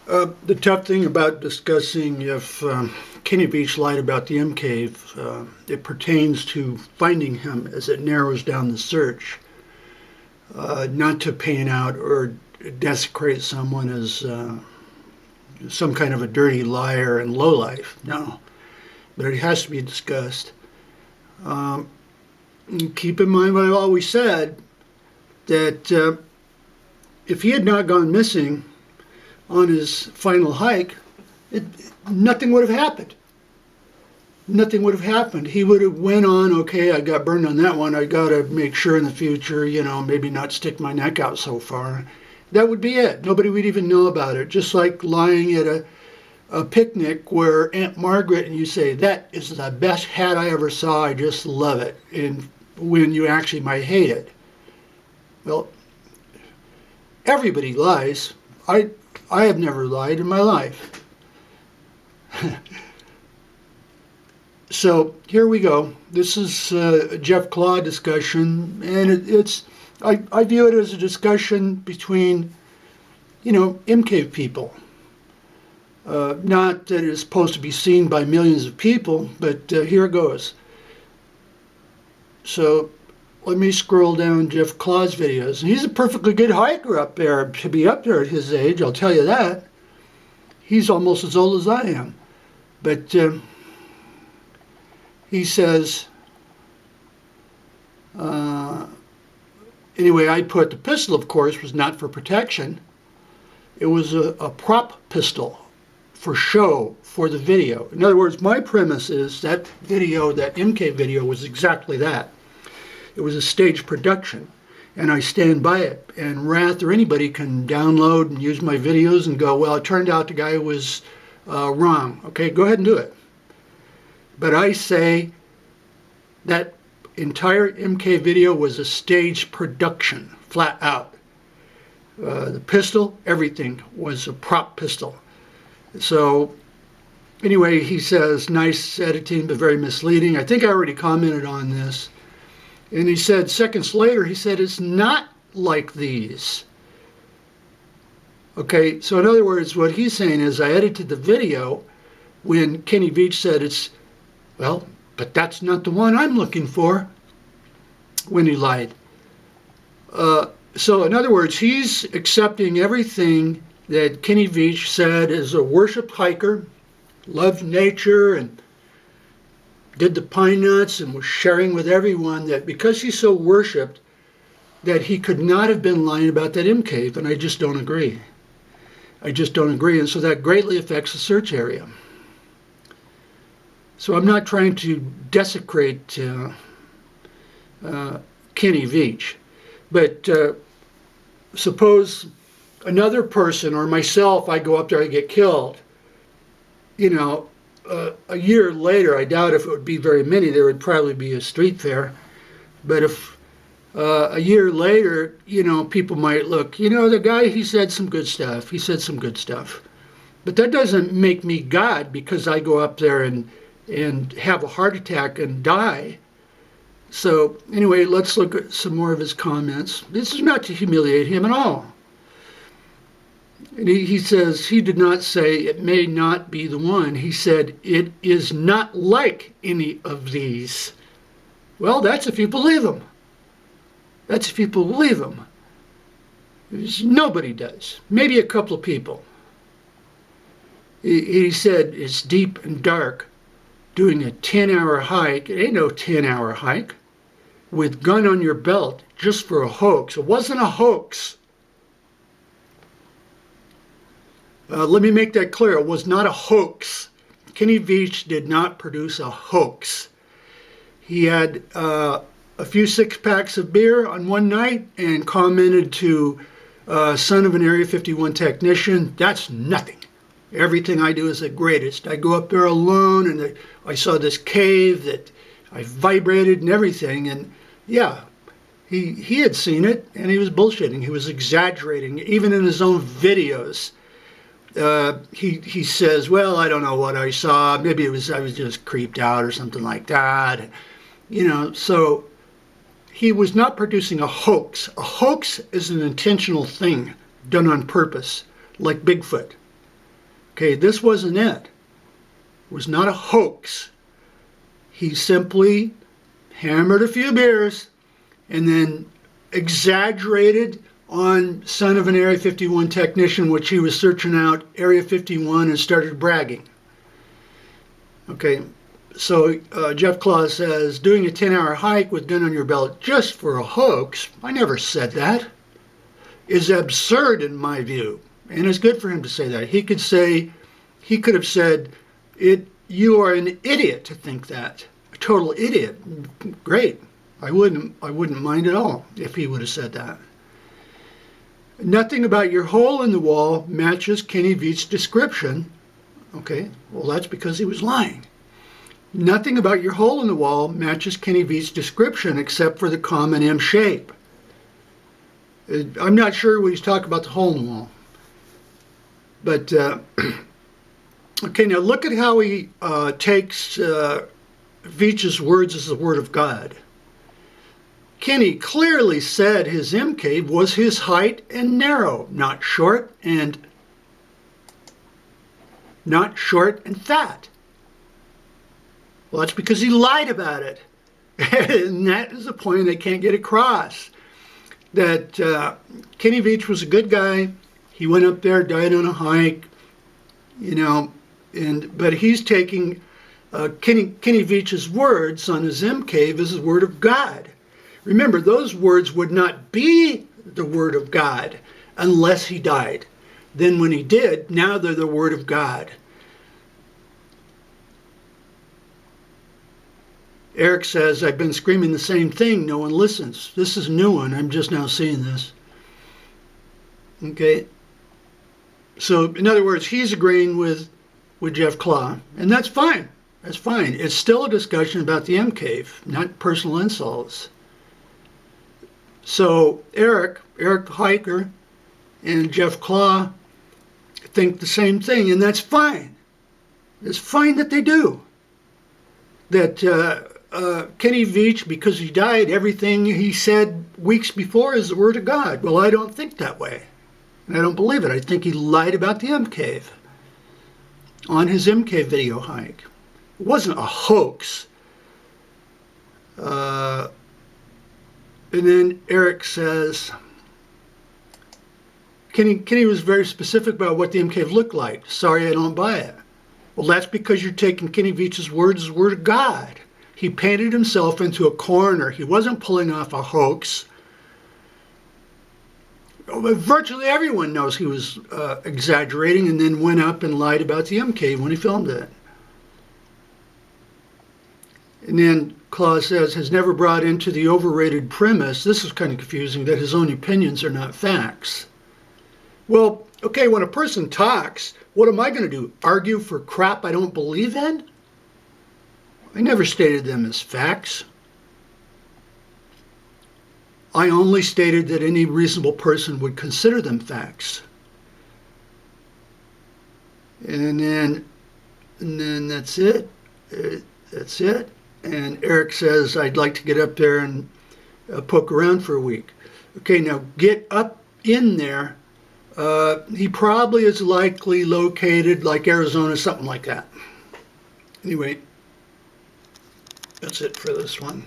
The tough thing about discussing if Kenny Veach lied about the mcave, it pertains to finding him as it narrows down the search, not to paint out or desecrate someone as some kind of a dirty liar and lowlife. No, but it has to be discussed. Keep in mind what I always said, that if he had not gone missing on his final hike, nothing would have happened. Nothing would have happened. He would have went on, okay, I got burned on that one. I got to make sure in the future, maybe not stick my neck out so far. That would be it. Nobody would even know about it. Just like lying at a picnic where Aunt Margaret and you say, that is the best hat I ever saw. I just love it. And when you actually might hate it. Well, everybody lies. I have never lied in my life. So here we go. This is a Jeff Claw discussion, and I view it as a discussion between, mcave people. Not that it's supposed to be seen by millions of people, but here it goes. So let me scroll down Jeff Claw's videos. And he's a perfectly good hiker up there, to be up there at his age, I'll tell you that. He's almost as old as I am. But he says, anyway, I put the pistol, of course, was not for protection. It was a prop pistol for show for the video. In other words, my premise is that video, that mcave video, was exactly that. It was a stage production, and I stand by it. And Wrath or anybody can download and use my videos and go, well, it turned out the guy was wrong. Okay, go ahead and do it. But I say that entire mcave video was a stage production, flat out. The pistol, everything was a prop pistol. So anyway, he says, nice editing, but very misleading. I think I already commented on this. And he said, seconds later, he said, it's not like these. Okay, so in other words, what he's saying is I edited the video when Kenny Veach said but that's not the one I'm looking for, when he lied. So in other words, he's accepting everything that Kenny Veach said as a worship hiker, loved nature, and did the pine nuts and was sharing with everyone that because he's so worshipped that he could not have been lying about that mcave, and I just don't agree. I just don't agree, and so that greatly affects the search area. So I'm not trying to desecrate Kenny Veach, but suppose another person or myself, I go up there, I get killed, a year later, I doubt if it would be very many. There would probably be a street fair. But if a year later, people might look, the guy, he said some good stuff. He said some good stuff. But that doesn't make me God because I go up there and have a heart attack and die. So anyway, let's look at some more of his comments. This is not to humiliate him at all. And he says, he did not say it may not be the one. He said, it is not like any of these. Well, that's if you believe him. That's if you believe him. Nobody does. Maybe a couple of people. He said, it's deep and dark. Doing a 10-hour hike. It ain't no 10-hour hike. With gun on your belt just for a hoax. It wasn't a hoax. Let me make that clear. It was not a hoax. Kenny Veach did not produce a hoax. He had a few six-packs of beer on one night and commented to son of an Area 51 technician, that's nothing. Everything I do is the greatest. I go up there alone and I saw this cave that I vibrated and everything. And yeah, he had seen it and he was bullshitting. He was exaggerating, even in his own videos. He says, well, I don't know what I saw. Maybe I was just creeped out or something like that. So he was not producing a hoax. A hoax is an intentional thing done on purpose, like Bigfoot. Okay, this wasn't it. It was not a hoax. He simply hammered a few beers and then exaggerated on son of an Area 51 technician, which he was searching out Area 51, and started bragging. Okay, so Jeff Claus says, doing a 10-hour hike with gun on your belt just for a hoax, I never said that, is absurd in my view. And it's good for him to say that. He could have said, you are an idiot to think that. A total idiot. Great. I wouldn't mind at all if he would have said that. Nothing about your hole in the wall matches Kenny Veach's description. Okay, well, that's because he was lying. Nothing about your hole in the wall matches Kenny Veach's description except for the common M shape. I'm not sure when he's talking about the hole in the wall. But, okay, now look at how he takes Veach's words as the word of God. Kenny clearly said his mcave was his height and narrow, not short and fat. Well, that's because he lied about it. And that is the point they can't get across. That Kenny Veach was a good guy. He went up there, died on a hike, you know, but he's taking Kenny Veach's words on his mcave as the word of God. Remember, those words would not be the word of God unless he died. Then when he did, now they're the word of God. Eric says, I've been screaming the same thing. No one listens. This is a new one. I'm just now seeing this. Okay. So, in other words, he's agreeing with Jeff Claw. And that's fine. That's fine. It's still a discussion about the mcave, not personal insults. So, Eric Hiker, and Jeff Claw think the same thing, and that's fine. It's fine that they do. That Kenny Veach, because he died, everything he said weeks before is the word of God. Well, I don't think that way. And I don't believe it. I think he lied about the mcave on his mcave video hike. It wasn't a hoax. And then Eric says, Kenny was very specific about what the mcave looked like. Sorry, I don't buy it. Well, that's because you're taking Kenny Veach's words as the word of God. He painted himself into a corner. He wasn't pulling off a hoax. Virtually everyone knows he was exaggerating and then went up and lied about the mcave when he filmed it. And then Claus says, has never brought into the overrated premise, this is kind of confusing, that his own opinions are not facts. Well, okay, when a person talks, what am I going to do? Argue for crap I don't believe in? I never stated them as facts. I only stated that any reasonable person would consider them facts. And then that's it. That's it. And Eric says, I'd like to get up there and poke around for a week. Okay, now get up in there. He probably is likely located like Arizona, something like that. Anyway, that's it for this one.